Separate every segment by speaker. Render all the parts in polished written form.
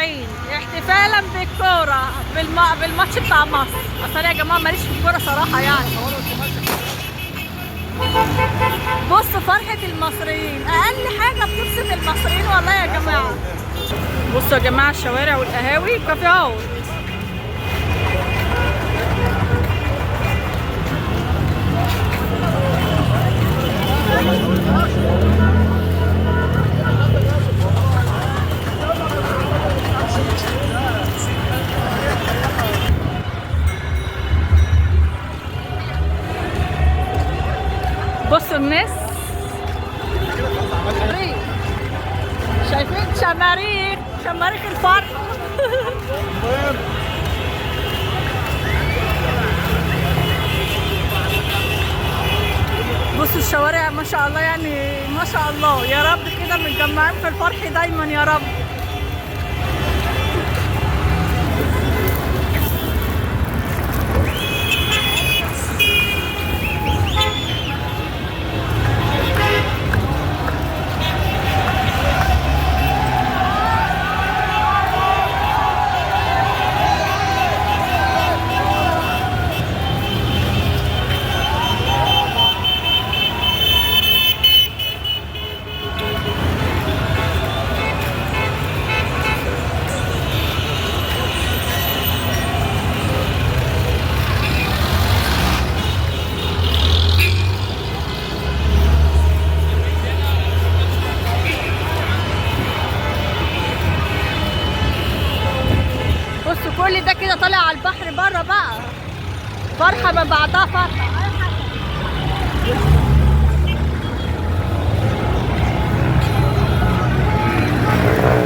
Speaker 1: المصريين احتفالا بالكوره بالماتش بتاع مصر. اصل أنا يا جماعه ماليش في الكوره صراحه يعني. بصوا فرحه المصريين، اقل حاجه بتبسط المصريين والله يا جماعه. بصوا يا جماعه الشوارع والقهاوي كافي هاوس. بصوا الناس شايفين شماريخ الفرح. بصوا الشوارع ما شاء الله يعني ما شاء الله. يا رب كده متجمعين في الفرح دايما يا رب. كل ده كده طالع على البحر بره بقى. فرحه من بعضها فرحه.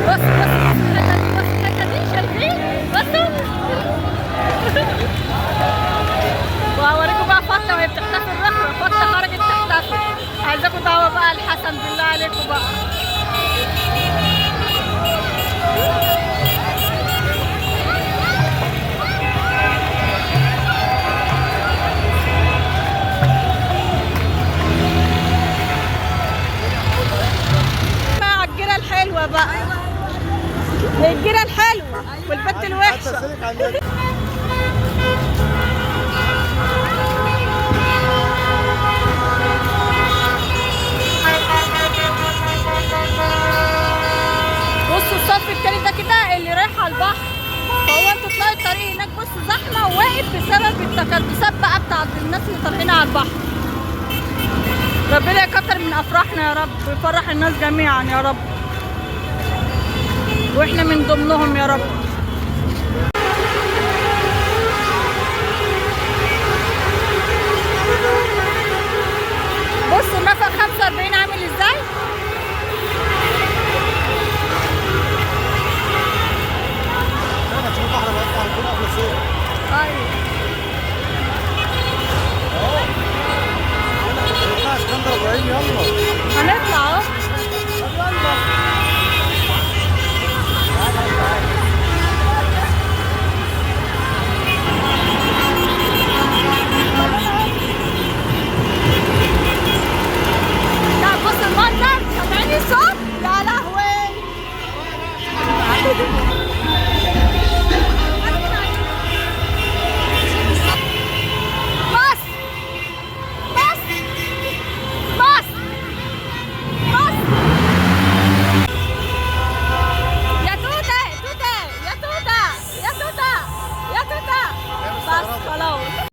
Speaker 1: بص الحته دي شايفين؟ بصوا وهوريكم بقى فاطمه وهي بتحتفل الرحمه. فاطمه خرجت تحتفل. عايزاكم دعوه بقى الحسن بالله عليكم بقى. الحلوة بقى الجيرة الحلوة والبنت الوحشة. بصوا الصف التاني ده كده اللي رايح على البحر. فهو انتوا تلاقوا الطريق هناك بصوا زحمة وواقف بسبب التكدسات بقى بتاعت الناس اللي طالعين على البحر. ربنا يكتر من افراحنا يا رب ويفرح الناس جميعا يا رب، واحنا من ضمنهم يا رب. بصوا النفق 45 عامل ازاي. هنطلع اهو. لا بص المنظر سامعين الصوت يا لهوي.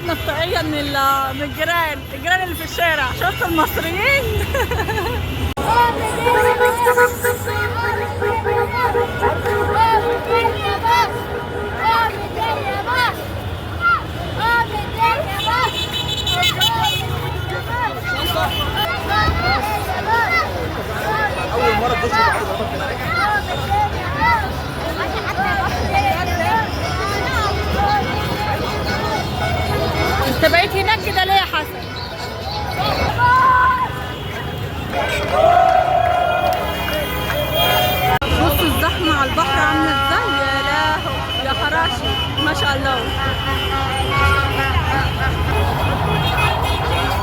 Speaker 1: نطقية من الجيران اللي في الشارع. شفتوا المصريين؟ أول مرة تخش انت بقيت هناك كده ليه يا حسن؟ بصوا الزحمة على البحر عاملة ازاي. يا لهوي يا خراشي ما شاء الله.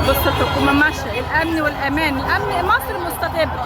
Speaker 1: بصوا الحكومة ماشية. الأمن والأمان. الأمن مصر مستتبة.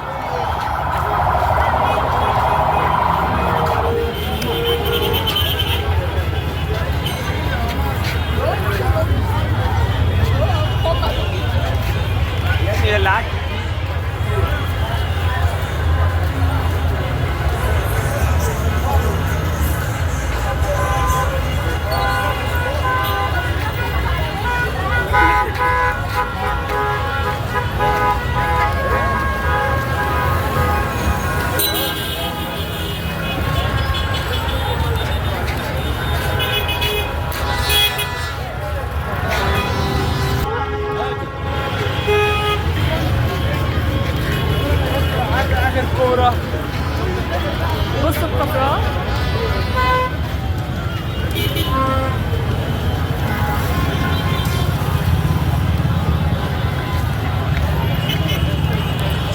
Speaker 1: بصوا الكفرات.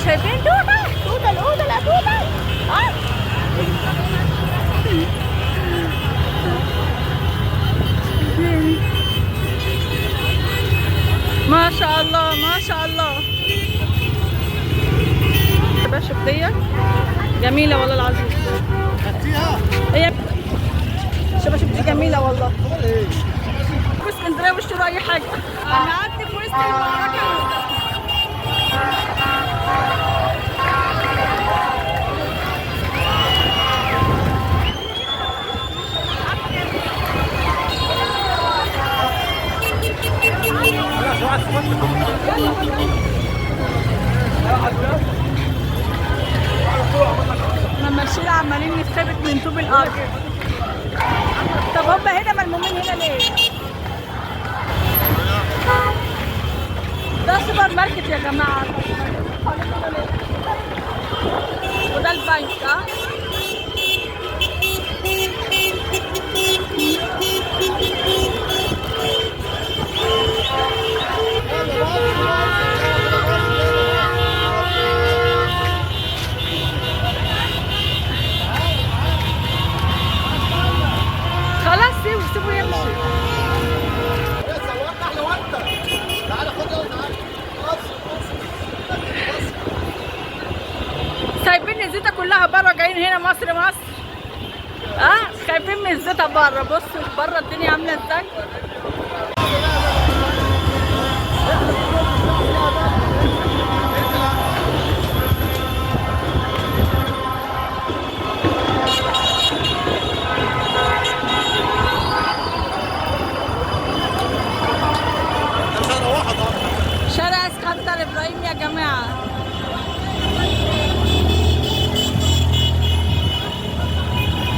Speaker 1: شايفين دودة؟ دودة الأولى، لا دودة. ما شاء الله ما شاء الله. باشا دي جميلة والله العظيم. هي شباشب دي جميلة والله. في اسكندرية واشتروا أي حاجة. أنا قعدت في وسط المعركة. احنا ماشيين عمالين نتثبت من طوب الارض. طب هم هنا ملمومين هنا ليه؟ ده سوبر ماركت يا جماعه. وده البنك. خلاص سيبوا يمشي. سايبين الزيتة كلها بره، جايين هنا مصر. خايفين من الزيتة بره. بصوا بره الدنيا عاملة ازاي. شارع اسكندر ابراهيم يا جماعه.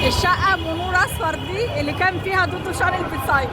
Speaker 1: الشقه بنور اصفر دي اللي كان فيها دوتو شارع البيتزاي.